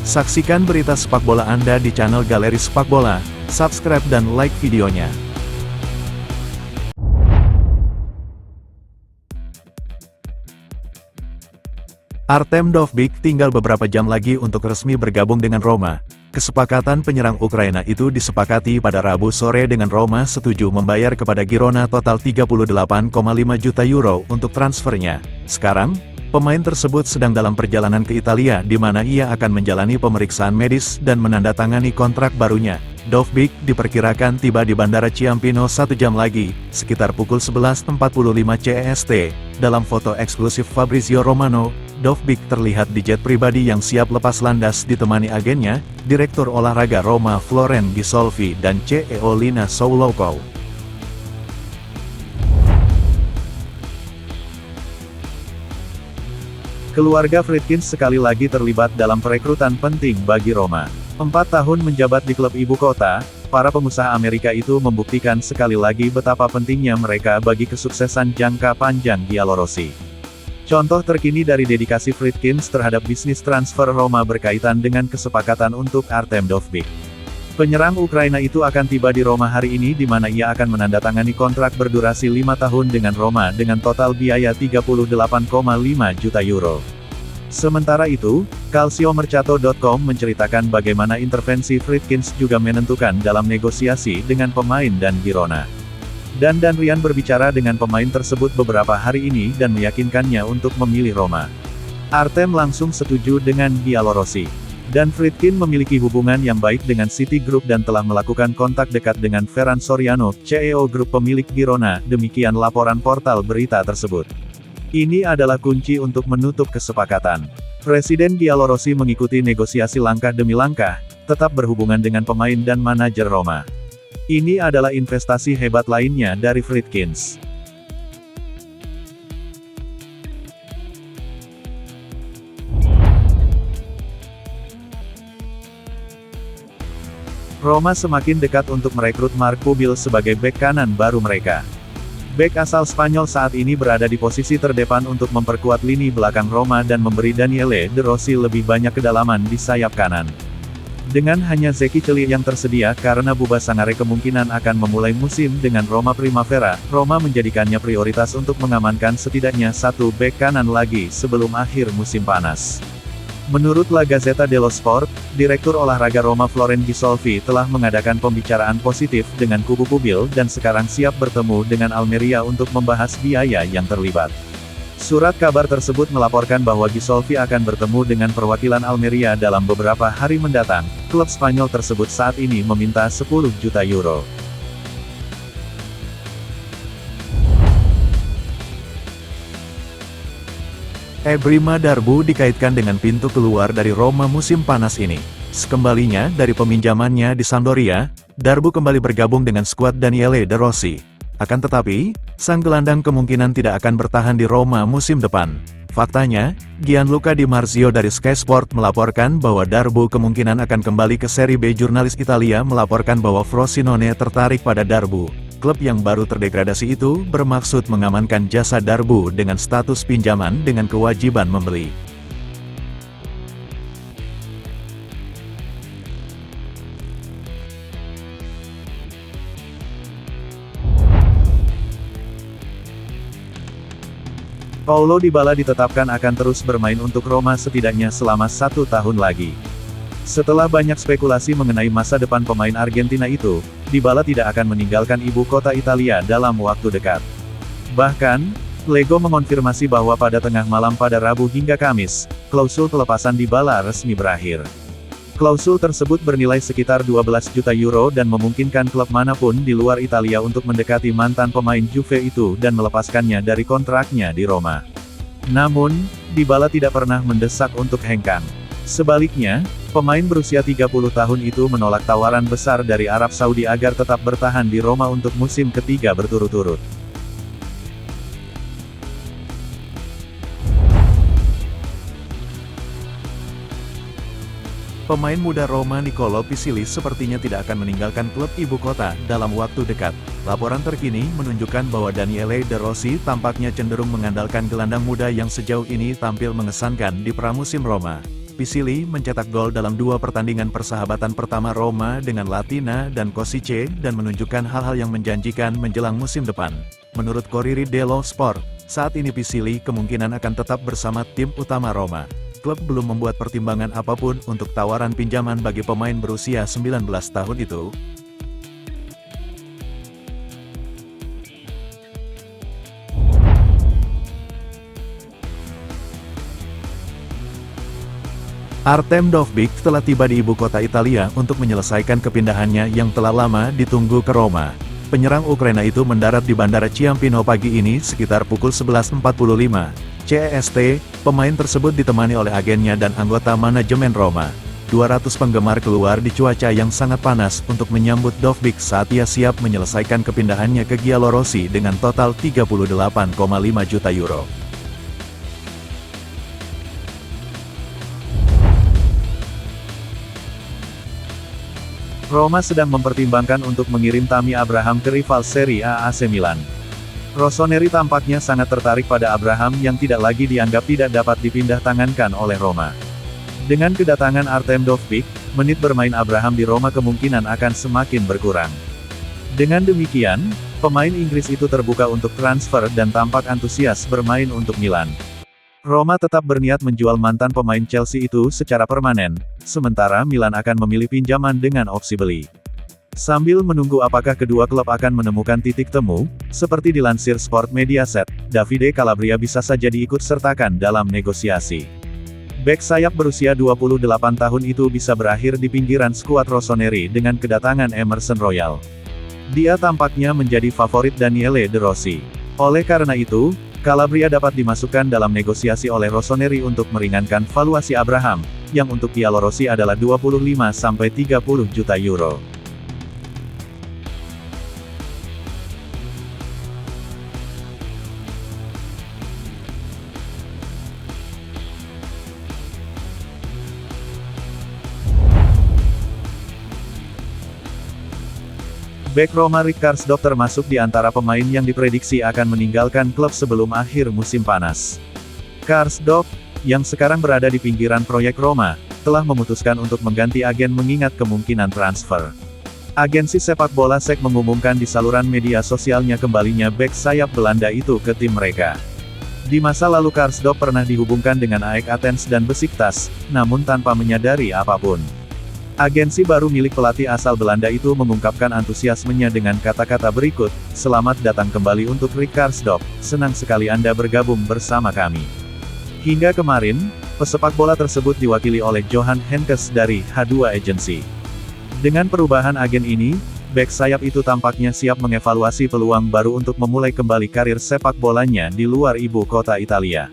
Saksikan berita sepak bola Anda di channel Galeri Sepak Bola, subscribe dan like videonya. Artem Dovbyk tinggal beberapa jam lagi untuk resmi bergabung dengan Roma. Kesepakatan penyerang Ukraina itu disepakati pada Rabu sore dengan Roma setuju membayar kepada Girona total 38,5 juta euro untuk transfernya. Sekarang, pemain tersebut sedang dalam perjalanan ke Italia di mana ia akan menjalani pemeriksaan medis dan menandatangani kontrak barunya. Dovbyk diperkirakan tiba di Bandara Ciampino 1 jam lagi, sekitar pukul 11.45 CEST. Dalam foto eksklusif Fabrizio Romano, Dovbyk terlihat di jet pribadi yang siap lepas landas ditemani agennya, Direktur Olahraga Roma Florent Gisolfi dan CEO Lina Souloko. Keluarga Friedkins sekali lagi terlibat dalam perekrutan penting bagi Roma. 4 tahun menjabat di klub ibu kota, para pengusaha Amerika itu membuktikan sekali lagi betapa pentingnya mereka bagi kesuksesan jangka panjang Giallorossi. Contoh terkini dari dedikasi Friedkins terhadap bisnis transfer Roma berkaitan dengan kesepakatan untuk Artem Dovbyk. Penyerang Ukraina itu akan tiba di Roma hari ini di mana ia akan menandatangani kontrak berdurasi 5 tahun dengan Roma dengan total biaya 38,5 juta euro. Sementara itu, Calciomercato.com menceritakan bagaimana intervensi Friedkins juga menentukan dalam negosiasi dengan pemain dan Girona. Dan Rian berbicara dengan pemain tersebut beberapa hari ini dan meyakinkannya untuk memilih Roma. Artem langsung setuju dengan Giallorossi. Dan Friedkin memiliki hubungan yang baik dengan City Group dan telah melakukan kontak dekat dengan Ferran Soriano, CEO grup pemilik Girona, demikian laporan portal berita tersebut. Ini adalah kunci untuk menutup kesepakatan. Presiden Giallorossi mengikuti negosiasi langkah demi langkah, tetap berhubungan dengan pemain dan manajer Roma. Ini adalah investasi hebat lainnya dari Friedkins. Roma semakin dekat untuk merekrut Marc Pubil sebagai bek kanan baru mereka. Bek asal Spanyol saat ini berada di posisi terdepan untuk memperkuat lini belakang Roma dan memberi Daniele De Rossi lebih banyak kedalaman di sayap kanan. Dengan hanya Zeki Celik yang tersedia karena Buba Sangare kemungkinan akan memulai musim dengan Roma Primavera, Roma menjadikannya prioritas untuk mengamankan setidaknya satu bek kanan lagi sebelum akhir musim panas. Menurut La Gazzetta dello Sport, Direktur Olahraga Roma Florent Gisolfi telah mengadakan pembicaraan positif dengan kubu Pubil dan sekarang siap bertemu dengan Almeria untuk membahas biaya yang terlibat. Surat kabar tersebut melaporkan bahwa Gisolfi akan bertemu dengan perwakilan Almeria dalam beberapa hari mendatang. Klub Spanyol tersebut saat ini meminta 10 juta euro. Ebrima Darboe dikaitkan dengan pintu keluar dari Roma musim panas ini. Sekembalinya dari peminjamannya di Sampdoria, Darboe kembali bergabung dengan skuad Daniele De Rossi. Akan tetapi, sang gelandang kemungkinan tidak akan bertahan di Roma musim depan. Faktanya, Gianluca Di Marzio dari Sky Sport melaporkan bahwa Darboe kemungkinan akan kembali ke Serie B. Jurnalis Italia melaporkan bahwa Frosinone tertarik pada Darboe. Klub yang baru terdegradasi itu bermaksud mengamankan jasa Darboe dengan status pinjaman dengan kewajiban membeli. Paulo Dybala ditetapkan akan terus bermain untuk Roma setidaknya selama 1 tahun lagi. Setelah banyak spekulasi mengenai masa depan pemain Argentina itu, Dybala tidak akan meninggalkan ibu kota Italia dalam waktu dekat. Bahkan, Lego mengonfirmasi bahwa pada tengah malam pada Rabu hingga Kamis, klausul pelepasan Dybala resmi berakhir. Klausul tersebut bernilai sekitar 12 juta euro dan memungkinkan klub manapun di luar Italia untuk mendekati mantan pemain Juve itu dan melepaskannya dari kontraknya di Roma. Namun, Dybala tidak pernah mendesak untuk hengkang. Sebaliknya, pemain berusia 30 tahun itu menolak tawaran besar dari Arab Saudi agar tetap bertahan di Roma untuk musim ketiga berturut-turut. Pemain muda Roma Niccolò Pisili sepertinya tidak akan meninggalkan klub ibu kota dalam waktu dekat. Laporan terkini menunjukkan bahwa Daniele De Rossi tampaknya cenderung mengandalkan gelandang muda yang sejauh ini tampil mengesankan di pramusim Roma. Pisilli mencetak gol dalam 2 pertandingan persahabatan pertama Roma dengan Latina dan Košice dan menunjukkan hal-hal yang menjanjikan menjelang musim depan. Menurut Corriere dello Sport, saat ini Pisilli kemungkinan akan tetap bersama tim utama Roma. Klub belum membuat pertimbangan apapun untuk tawaran pinjaman bagi pemain berusia 19 tahun itu. Artem Dovbyk telah tiba di ibu kota Italia untuk menyelesaikan kepindahannya yang telah lama ditunggu ke Roma. Penyerang Ukraina itu mendarat di Bandara Ciampino pagi ini sekitar pukul 11.45 CEST. Pemain tersebut ditemani oleh agennya dan anggota manajemen Roma. 200 penggemar keluar di cuaca yang sangat panas untuk menyambut Dovbyk saat ia siap menyelesaikan kepindahannya ke Giallorossi dengan total 38,5 juta euro. Roma sedang mempertimbangkan untuk mengirim Tammy Abraham ke rival Serie A AC Milan. Rossoneri tampaknya sangat tertarik pada Abraham yang tidak lagi dianggap tidak dapat dipindah tangankan oleh Roma. Dengan kedatangan Artem Dovbyk, menit bermain Abraham di Roma kemungkinan akan semakin berkurang. Dengan demikian, pemain Inggris itu terbuka untuk transfer dan tampak antusias bermain untuk Milan. Roma tetap berniat menjual mantan pemain Chelsea itu secara permanen, sementara Milan akan memilih pinjaman dengan opsi beli. Sambil menunggu apakah kedua klub akan menemukan titik temu, seperti dilansir Sport Mediaset, Davide Calabria bisa saja diikut sertakan dalam negosiasi. Bek sayap berusia 28 tahun itu bisa berakhir di pinggiran skuad Rossoneri dengan kedatangan Emerson Royal. Dia tampaknya menjadi favorit Daniele De Rossi. Oleh karena itu, Calabria dapat dimasukkan dalam negosiasi oleh Rossoneri untuk meringankan valuasi Abraham, yang untuk Giallorossi adalah 25-30 juta euro. Bek Roma Rick Karsdorp termasuk di antara pemain yang diprediksi akan meninggalkan klub sebelum akhir musim panas. Karsdorp, yang sekarang berada di pinggiran proyek Roma, telah memutuskan untuk mengganti agen mengingat kemungkinan transfer. Agensi sepak bola SEK mengumumkan di saluran media sosialnya kembalinya bek sayap Belanda itu ke tim mereka. Di masa lalu Karsdorp pernah dihubungkan dengan AEK Athens dan Besiktas, namun tanpa menyadari apapun. Agensi baru milik pelatih asal Belanda itu mengungkapkan antusiasmenya dengan kata-kata berikut, "Selamat datang kembali untuk Rick Karsdorp, senang sekali Anda bergabung bersama kami." Hingga kemarin, pesepak bola tersebut diwakili oleh Johan Henkes dari H2 Agency. Dengan perubahan agen ini, bek sayap itu tampaknya siap mengevaluasi peluang baru untuk memulai kembali karir sepak bolanya di luar ibu kota Italia.